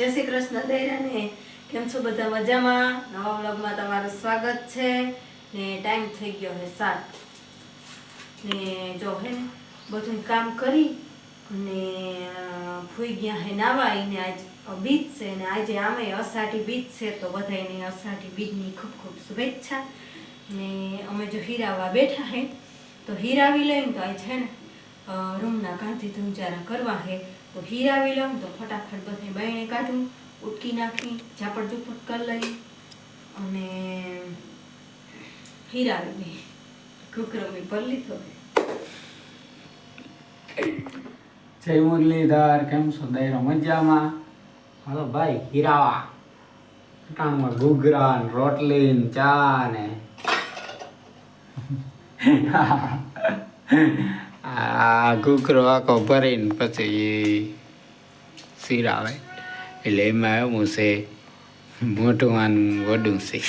જય શ્રી કૃષ્ણ દૈરાને કેમ છો બધા મજામાં? નવા વ્લોગમાં તમારું સ્વાગત છે ને ટાઈમ થઈ ગયો છે 7 ને જો હે ને બધું કામ કરી અને ફૂઈ ગયા હે નાવા ને આજ બીજ છે ને આજે આમે અષાઢી બીજ છે તો બધાને અષાઢી બીજની ખૂબ ખૂબ શુભેચ્છા ને અમે જો હીરાવા બેઠા હે તો હીરાવી લઈને તો આજ છે ને રૂમના કાંથી ધુંજારા કરવા હે તો હીરાવી લઉં તો ફટાફટ બધે બાયણે કાઢું ઉટકી નાખી ઝાપટ ઝૂપટ કરી લઈ અને હીરાવી કુકરમી પર લીધો. જય મુરલીધર, કેમ છો દૈરો? મજામાં? હાલો ભાઈ હીરાવા ટાણમાં ઘૂઘરા ને રોટલી ને ચા ને આ ઘૂઘરો આખો ભરીને પછી શીરાવે એટલે એમાં એવું છે મોટું આનું વડું છે.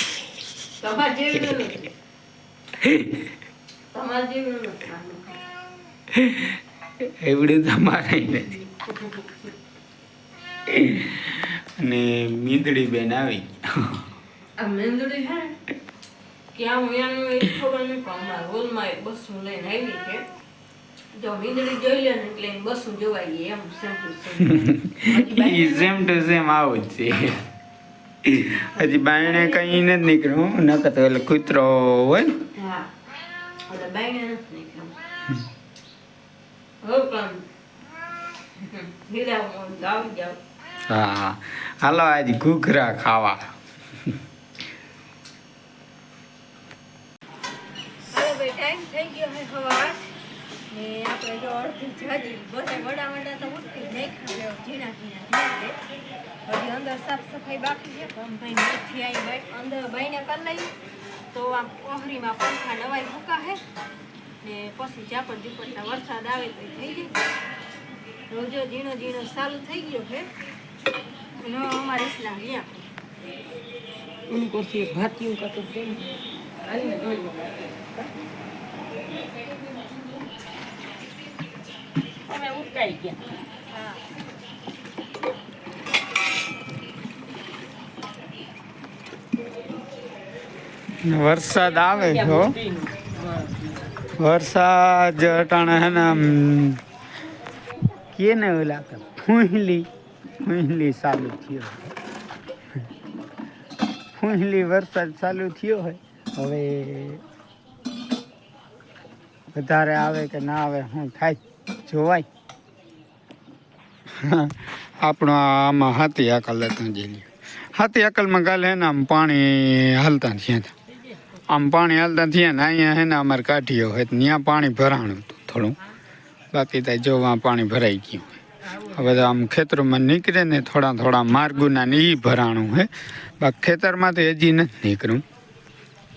એવડું તમારે નથી. અને મીંદડી બેન આવી આ મેંદડી છે ને ક્યાં હું એનું એ ખબર નહીં પણ અમારા હોલમાં એક બસું લઈને આવી છે. જો મીંદડી જોઈ લે ને એટલે બસું જોવાઈ ગઈ એમ સેમ ટુ સેમ આવું જ છે. હજી બાયણે કઈ નથી નીકળ્યું નકર તો એટલે કૂતરો હોય ને. હા એટલે બાયણે નથી નીકળ્યું. હવે પણ હીરામાં આવી જાવ. હા હાલો આજ ઘૂઘરા ખાવા. હવે ટાઈમ થઈ ગયો છે સવાર ને આપણે જો અડધી જાજી બધા વડા વડા તો ઉઠી નાખ્યા ઝીણા ઝીણા હજી અંદર સાફ સફાઈ બાકી છે પણ ભાઈ નથી આવી અંદર બાઈને કરી લઈ તો આમ ઓહરીમાં પંખા નવાઈ મૂકા છે ને પછી ઝાપટ ઝૂપટના વરસાદ આવે તો થઈ જાય રોજો ઝીણો ઝીણો ચાલુ થઈ ગયો છે અને અમારે ઇસ્લામ અહીંયા उनको से भातियों का तो प्रेम हमें उठाई गया. વરસાદ આવે છો વરસાદ અટાણે હે ને કે ને ઓલા ફૂંહલી ચાલુ થયો. ફૂંહલી વરસાદ ચાલુ થયો હોય હવે વધારે આવે કે ના આવે શું થાય જોવાય. આપણો આમાં હાથી અકલ હતા જેલી હાથી અકલમાં ગાલે હે ને આમ પાણી હાલતા થયા આમ પાણી હાલતા થયા ને અહીંયા હે ને અમારે કાઢીઓ હોય ત્યાં પાણી ભરાણું હતું થોડું બાકી ત્યાં જોવા પાણી ભરાઈ ગયું હવે તો આમ ખેતરોમાં નીકળે ને થોડા થોડા માર્ગુના ને એ ભરાણું હે બાકી ખેતરમાં તો હજી નથી નીકળ્યું.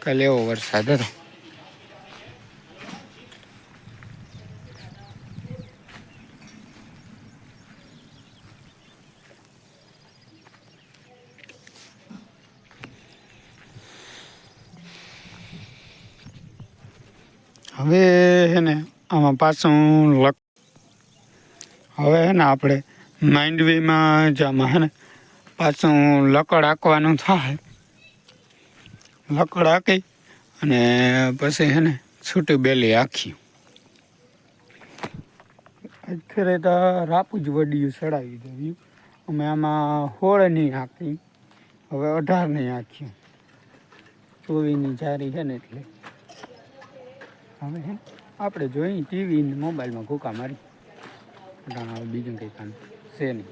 કાલે એવો વરસાદ હતો. હવે હે ને આમાં પાછું હવે હે ને આપણે માંડવીમાં જ આમાં હે ને પાછું લકડ આંકવાનું થાય. લકડ આંકી અને પછી હે ને છૂટી બેલી આખી ખરે તો રાપું જ વડિયું ચડાવી દેવ્યું. અમે આમાં 16 ની આંકી હવે 18 ની આંખ્યું 24 ની જારી છે ને એટલે હવે હે આપણે જોઈએ ટીવી ને મોબાઈલમાં ઘૂકા મારી બીજું કંઈ કામ છે નહીં.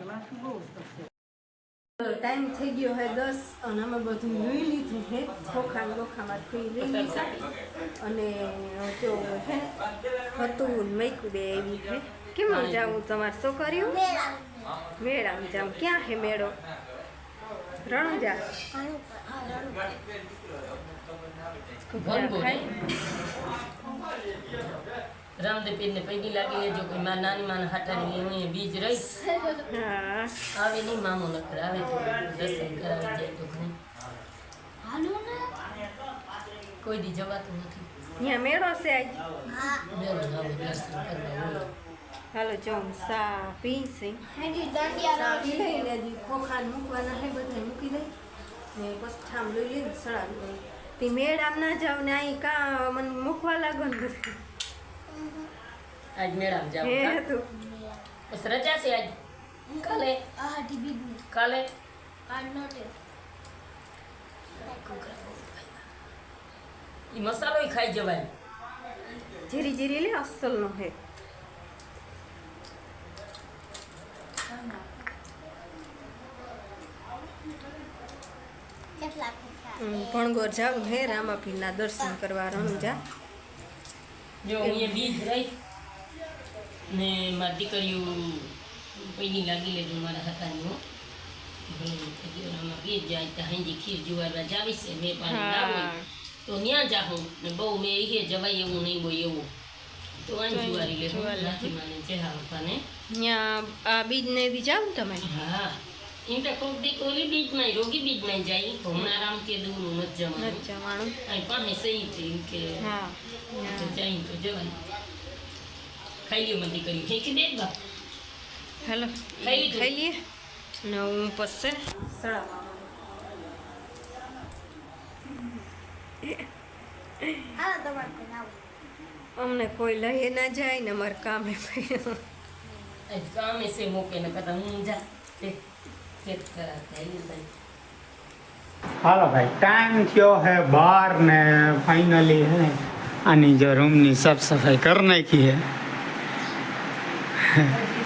ટાઈમ થઈ ગયો છે 10 અને અમે બધું લઈ લીધું છે ચોખા લોખામાં લઈ લીધા અને જો હે હતું મેકું બે આવી છે. કેમ જાવું તમારે છોકરીઓ મેળામાં જાવ? ક્યાં છે મેળો? રણુજા રામદેવ ને પૈકી લાગી લેજો કોઈ માર નાની માને હાટાની હું બીજ રહીશ. હા આવે નહીં મામો નખર આવે તો દર્શન કરાવી જાય તો ઘણી કોઈ દી જવાતું નથી. અહીંયા મેળો છે આજ. મેળો આવે દર્શન કરવા હોય. હાલો જો સા પી છે સા પી લઈને હજી ખોખાને મૂકવાના હે બધા મૂકી દઈ ને પછી ઠામ લઈ લઈને સળાવી દઈ તે મેળ આમ ના જાવ ને અહીં કા મને મૂકવા લાગો ને બધું આજ મેળામાં જાવ હે કા? તું બસ રજા છે આજ કાલે કાલે ઈ મસાલો ખાઈ જવાય જીરી જીરી લે અસલનો હે ભણગોર જાવું હે રામાપીરના દર્શન કરવા રણુજા જો અહીંયા બીજ રહી ને મારી દીકરીઓ પૈની લાગી લેજો મારા હાથાની હો આમાં બીજ જાય તો હાંજી ખીર જુવારવા જાવી છે મેં પાણી લાવું તો ત્યાં જાઉં ને બહુ મેં એ જવાય એવું નહીં હોય એવું તો અહીં જુવારી લેવું નાથી માને ચહેરા પપ્પાને ત્યાં આ બીજ ને બી જાવ તમે હા એમ તો કોક દી કોલી બીજમાં રોગી બીજમાં જાય હમણાં રામ કે દૂરનું નથી જવાનું જવાનું અહીં પણ સહી થયું કે હા જાય તો જવાય ખાઈ લ્યો મને દીકરી ફેંકી દે બા હેલો ખાઈ લીધું? ખાઈ લઈએ ને હું પછી સળાવવા અમને કોઈ લઈ ના જાય ને અમારે કામે પડ્યું આજ કામે છે મોકે ને કદા હું જા ખેત કરાતા ભાઈ હાલો ભાઈ ટાઈમ થયો હે 12 ને ફાઇનલી હે આની જો રૂમની સાફ સફાઈ કરી નાખી હે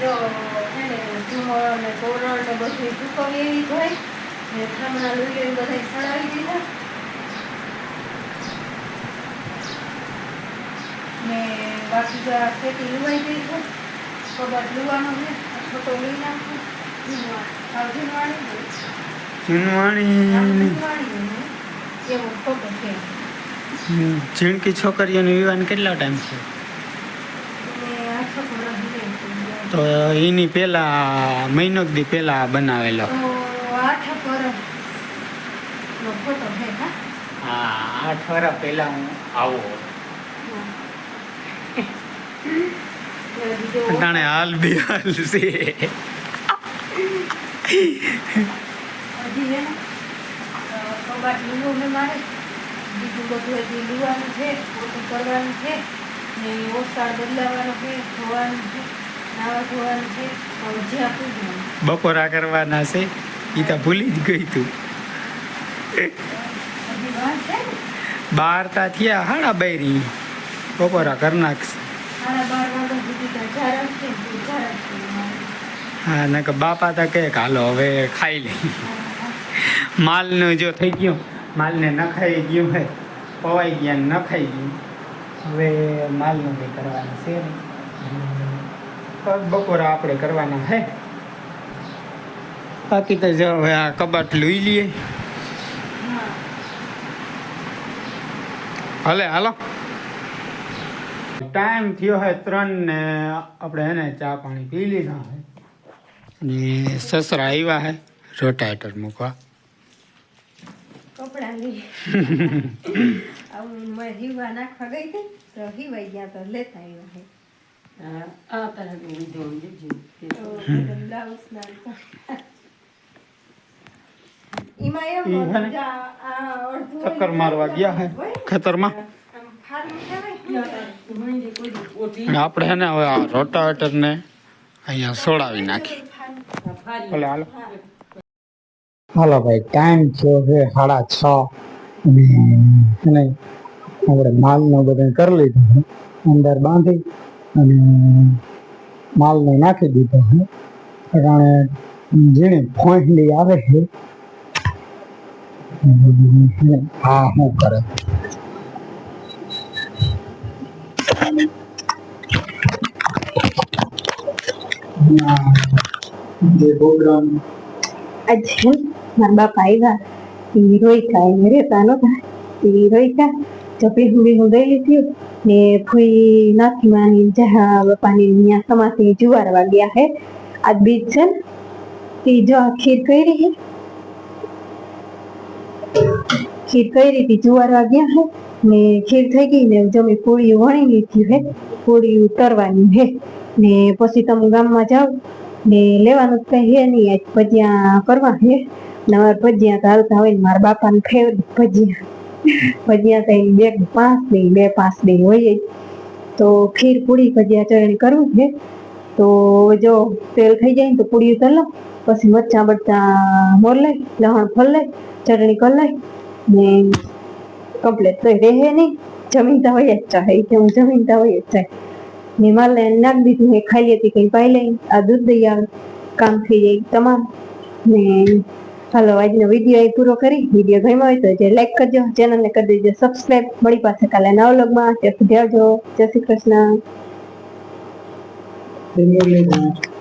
જો છે ને ઝુમર ને તોરણ ને બધું ચૂકવી એવી હોય ને ઠામણા લઈ બધા સળાવી દીધા ને બાકી તો આ સેટી લુવાઈ ગઈ છે કબાટ લુવાનો છે ફોટો લઈ નાખું ઝીણવાણી ચૂનવાણી એવો ફોટો છે ઝીણકી છોકરીઓની વિવાહ કેટલો ટાઈમ છે ને આ છોકરો રહી તો એની પેલા મહિનો દી પેલા બનાવેલો તો 8 વર્ષ નો ફોટો છે હા હા 8 વર્ષ પહેલા હું આવો તાણે હાલ બી હાલ છે હજી હે ને કબાટ લીલું છે મારે બીજું બધું હજી લીવાનું છે પોતું કરવાનું છે ને ઓસાળ બદલાવાનો છે ધોવાનું છે નાવા ધોવાનું છે જ્યાં પૂજવાનું બપોરા કરવાના છે એ તો ભૂલી જ ગઈ તું હજી વાર છે ને 12 તા થયા હાડા બૈરી બપોરા કરી નાખશે 12:30 વાગ્યા સુધી તો જરાક છે જરાક છે મારે હા ને કે બાપા તા કે હાલો હવે ખાઈ લઈ માલનું જો થઈ ગયું માલને ન ખાઈ ગયું હે પવાઈ ગયા ને ન ખાઈ ગયું હવે માલનું કંઈ કરવાનું છે નહીં બપોરા આપણે કરવાના હે બાકી તો જો હવે આ કબાટ લઈ લઈએ હાલે હાલો ટાઈમ થયો હે 3 ને આપણે એને ચા પાણી પી લીધા હે ને સસરા આવ્યા હે રોટાવેટર મૂકવા કપડાં લઈ આવું મેં હીવા નાખવા ગઈ હતી તો હીવાઈ ગયા તો લેતા આવ્યા હે આ તારા લીધો જોજો બ્લાઉઝ ના એમાં ઈ હે ને આ અડધું ચક્કર મારવા ગયા હે ખેતરમાં આમ ફાર્મ કહેવાય અને આપણે હે ને હવે આ રોટાવેટરને અહીંયા સોડાવી નાખી ભલે હાલો હાલો ભાઈ ટાઈમ થયો છે 6:30 અને આપણે માલનો બધું કરી લીધું અંદર બાંધી અને માલને નાખી દીધો છે કારણ જેને ફોંટલી આવે છે હા શું કરે જે પ્રોગ્રામ આજે મારા બાપા આવ્યા એ રોઈકા એને રહેતા નતા એ રોઈકા જપી હું ગઈ લીધી ને ફૂઈ નાથી માની જહા બાપાની ત્યાં સમાથી જુવારવા ગયા હે આજ બીજ છે ને તે જો ખીર કરી હતી જુવારવા ગયા હે ને ખીર થઈ ગઈ ને જમી પૂરી વણી લીધી હે પૂરી તરવાની હે ને પછી તમે ગામમાં જાઓ ને લેવાનું તો કઈ હે નહીં, આજ ભજીયા કરવા હે. નવા ભજીયા તો હાલતા હોય ને મારા બાપાને ફેવરેટ ભજીયા તો એની 2-5 દી હોય જ. તો ખીર પૂરી ભજીયા ચટણી કરવું છે. તો જો તેલ થઈ જાય ને તો પૂરી ઉતર લો, પછી મરચાં બરચાં મોર લઈ, લહણ ફોલ લઈ, ચટણી કરી લઈ ને કમ્પ્લેટ તો રહે નહીં, જમીનતા હોય જ ચાહે હું જમીનતા હોય જ ચાહે ને મારે નાખ દીધું. એ ખાઈ લેતી કઈ પાઈ લઈ, આ દૂધ દઈ આવે, કામ થઈ જાય તમારું. ને હાલો આજનો વિડીયો એ પૂરો કરી. વિડીયો ગમ્યો હોય તો જે લાઈક કરજો, ચેનલને કરી દેજો સબસ્ક્રાઈબ. મળી પાસે કાલે નવા વ્લોગમાં. ત્યાં સુધી આવજો. જય શ્રી કૃષ્ણ.